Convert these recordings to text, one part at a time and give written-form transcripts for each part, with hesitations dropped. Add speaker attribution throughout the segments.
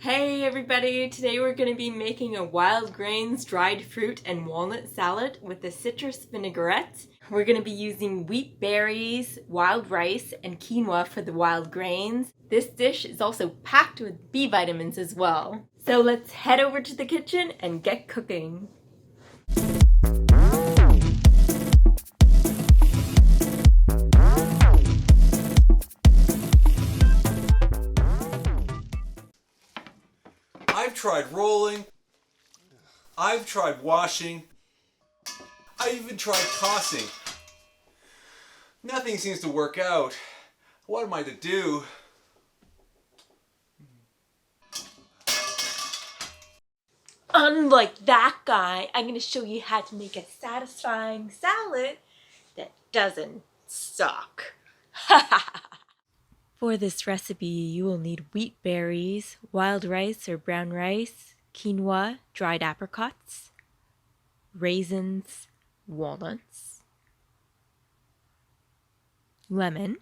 Speaker 1: Hey everybody! Today we're going to be making a wild grains, dried fruit, and walnut salad with a citrus vinaigrette. We're going to be using wheat berries, wild rice, and quinoa for the wild grains. This dish is also packed with B vitamins as well. So let's head over to the kitchen and get cooking.
Speaker 2: I've tried rolling, I've tried washing, I even tried tossing. Nothing seems to work out. What am I to do?
Speaker 1: Unlike that guy, I'm going to show you how to make a satisfying salad that doesn't suck. For this recipe, you will need wheat berries, wild rice or brown rice, quinoa, dried apricots, raisins, walnuts, lemon,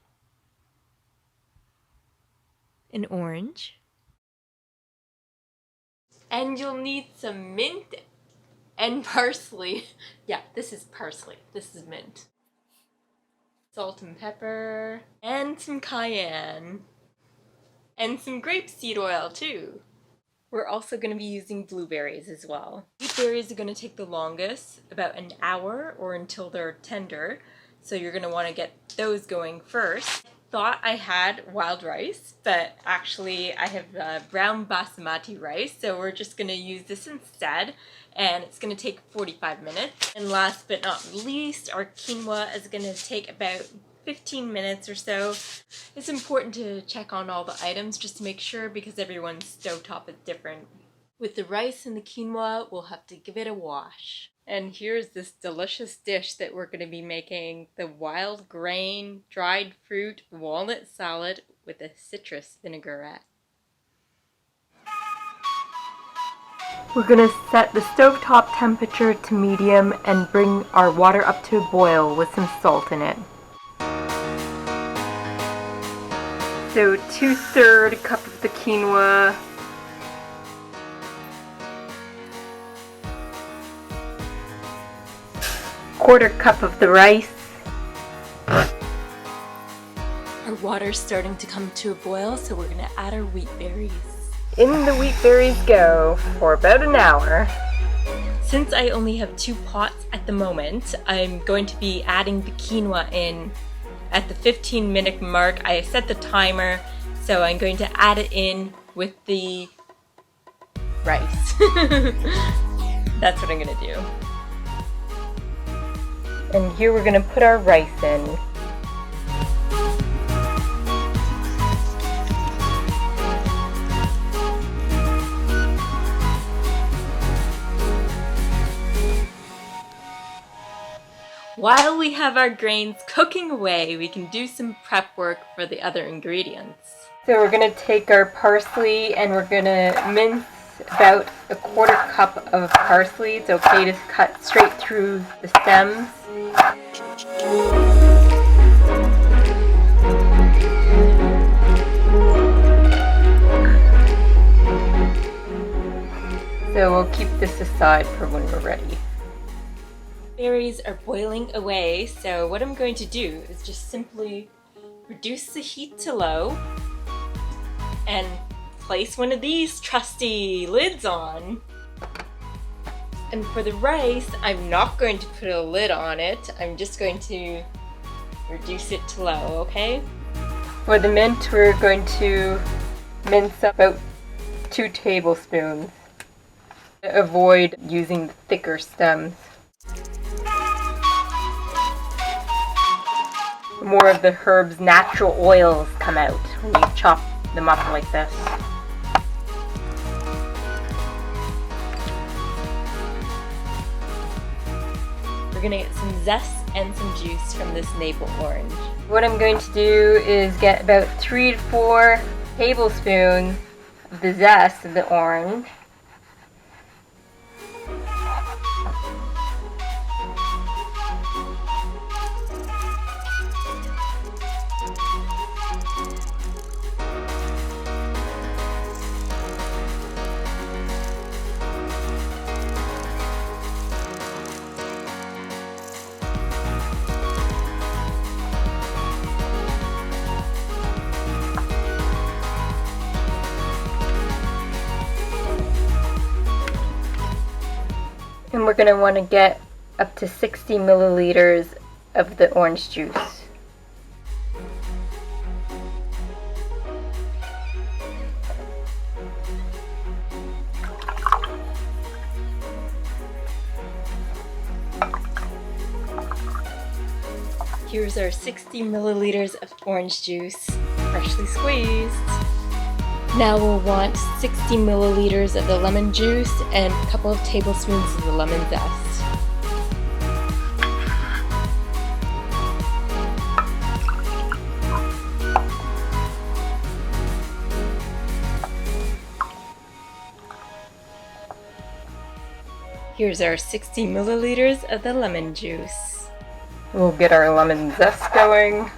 Speaker 1: an orange, and you'll need some mint and parsley. Yeah, this is parsley. This is mint. Salt and pepper, and some cayenne, and some grapeseed oil too. We're also going to be using blueberries as well. Wheat berries are going to take the longest, about an hour or until they're tender, so you're going to want to get those going first. I thought I had wild rice, but actually I have brown Basmati rice, so we're just going to use this instead, and it's going to take 45 minutes. And last but not least, our quinoa is going to take about 15 minutes or so. It's important to check on all the items just to make sure, because everyone's stovetop is different. With the rice and the quinoa, we'll have to give it a wash. And here's this delicious dish that we're going to be making, the wild grain, dried fruit, walnut salad with a citrus vinaigrette. We're going to set the stovetop temperature to medium and bring our water up to a boil with some salt in it. So 2/3 cup of the quinoa, quarter cup of the rice. Our water's starting to come to a boil, so we're going to add our wheat berries. In the wheat berries go for about an hour. Since I only have 2 pots at the moment, I'm going to be adding the quinoa in at the 15-minute mark. I set the timer, so I'm going to add it in with the rice. That's what I'm going to do. And here we're going to put our rice in. While we have our grains cooking away, we can do some prep work for the other ingredients. So we're going to take our parsley and we're going to mince about a quarter cup of parsley. It's okay to cut straight through the stems. So we'll keep this aside for when we're ready. Berries are boiling away, so what I'm going to do is just simply reduce the heat to low and place one of these trusty lids on. And for the rice, I'm not going to put a lid on it. I'm just going to reduce it to low, okay? For the mint, we're going to mince about 2 tablespoons. Avoid using the thicker stems. More of the herb's natural oils come out when you chop them up like this. We're going to get some zest and some juice from this maple orange. What I'm going to do is get about 3 to 4 tablespoons of the zest of the orange. And we're going to want to get up to 60 milliliters of the orange juice. Here's our 60 milliliters of orange juice, freshly squeezed. Now we'll want 60 milliliters of the lemon juice and a couple of tablespoons of the lemon zest. Here's our 60 milliliters of the lemon juice. We'll get our lemon zest going.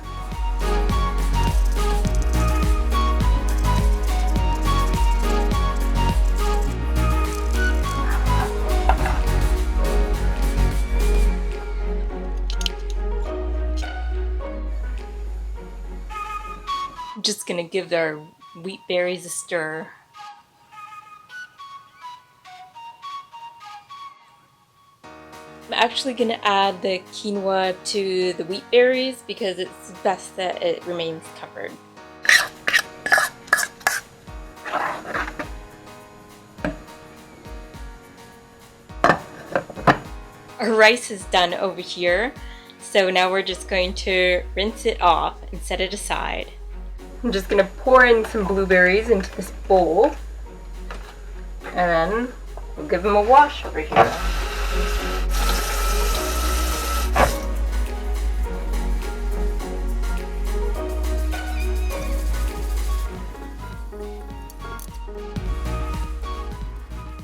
Speaker 1: I'm just gonna give our wheat berries a stir. I'm actually going to add the quinoa to the wheat berries because it's best that it remains covered. Our rice is done over here, so now we're just going to rinse it off and set it aside. I'm just going to pour in some blueberries into this bowl, and then we'll give them a wash over here.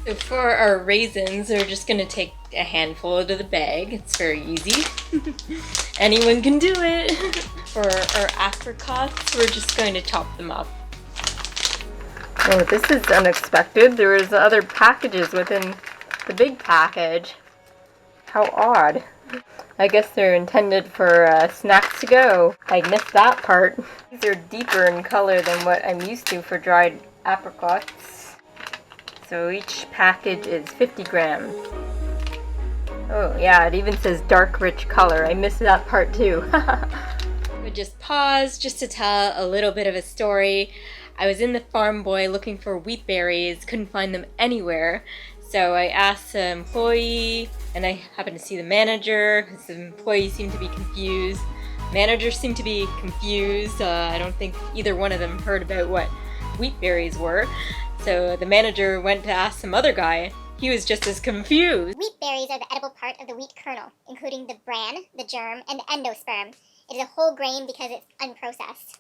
Speaker 1: So for our raisins, we're just going to take a handful out of the bag. It's very easy. Anyone can do it. For our apricots, we're just going to chop them up. Oh, this is unexpected. There was other packages within the big package. How odd. I guess they're intended for snacks to go. I missed that part. These are deeper in color than what I'm used to for dried apricots. So each package is 50 grams. Oh yeah, it even says dark rich color. I missed that part too. I just pause just to tell a little bit of a story. I was in the farm boy looking for wheat berries, couldn't find them anywhere. So I asked the employee, and I happened to see the manager, because the employee seemed to be confused. Manager seemed to be confused. I don't think either one of them heard about what wheat berries were. So the manager went to ask some other guy. He was just as confused.
Speaker 3: Wheat berries are the edible part of the wheat kernel, including the bran, the germ, and the endosperm. It is a whole grain because it's unprocessed.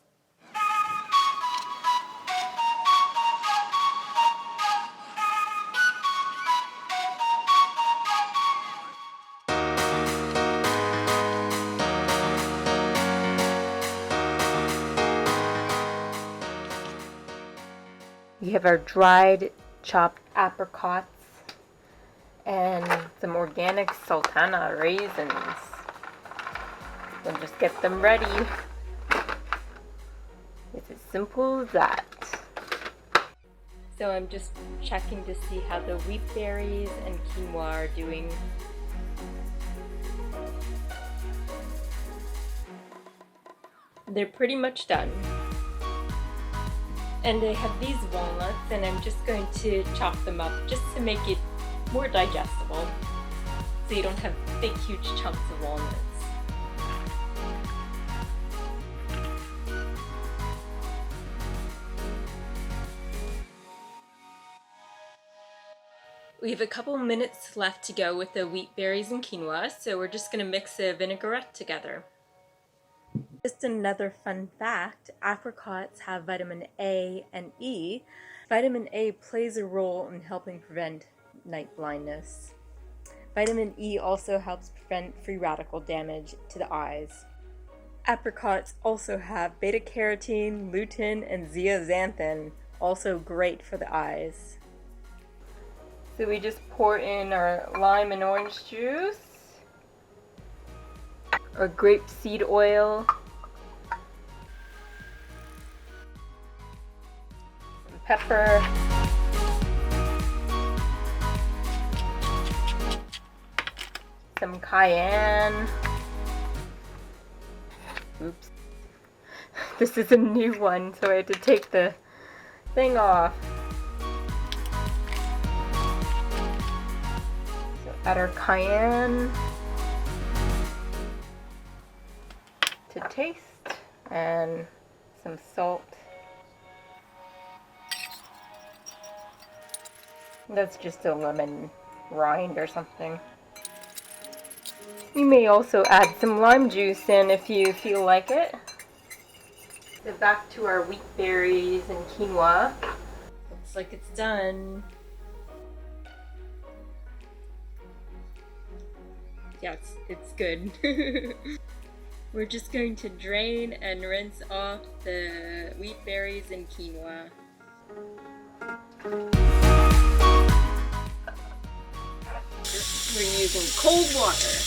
Speaker 1: We have our dried chopped apricots and some organic sultana raisins. We'll just get them ready. It's as simple as that. So I'm just checking to see how the wheat berries and quinoa are doing. They're pretty much done. And I have these walnuts, and I'm just going to chop them up just to make it more digestible, so you don't have big huge chunks of walnuts. We have a couple minutes left to go with the wheat berries and quinoa, so we're just going to mix the vinaigrette together. Just another fun fact, apricots have vitamin A and E. Vitamin A plays a role in helping prevent night blindness. Vitamin E also helps prevent free radical damage to the eyes. Apricots also have beta-carotene, lutein, and zeaxanthin, also great for the eyes. So we just pour in our lime and orange juice, our grapeseed oil, some pepper, some cayenne. Oops. This is a new one, so I had to take the thing off. So add our cayenne to taste and some salt. That's just a lemon rind or something. You may also add some lime juice in if you feel like it. So back to our wheat berries and quinoa. Looks like it's done. Yeah, it's good. We're just going to drain and rinse off the wheat berries and quinoa. We're using cold water.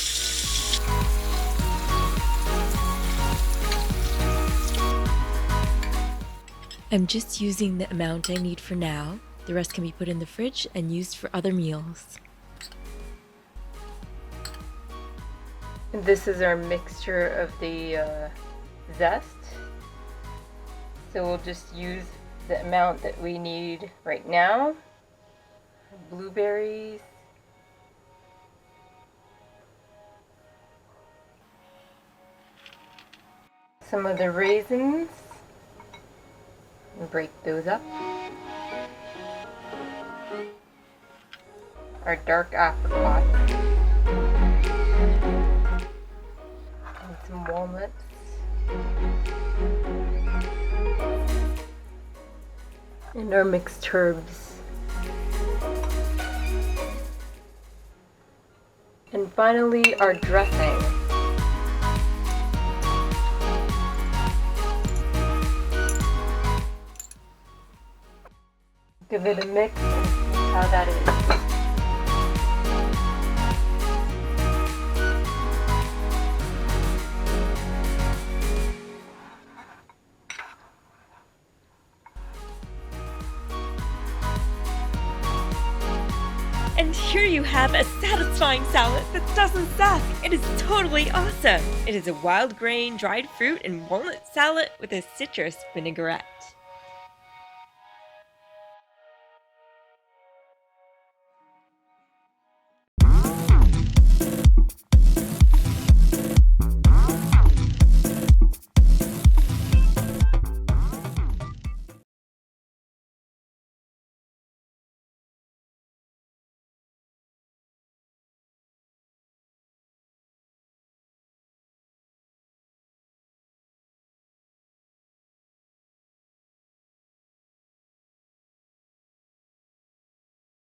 Speaker 1: I'm just using the amount I need for now. The rest can be put in the fridge and used for other meals. This is our mixture of the zest. So we'll just use the amount that we need right now. Blueberries. Some of the raisins. And break those up. Our dark apricots. And some walnuts. And our mixed herbs. And finally, our dressing. Give it a mix and see how that is. And here you have a satisfying salad that doesn't suck. It is totally awesome. It is a wild grain, dried fruit, and walnut salad with a citrus vinaigrette.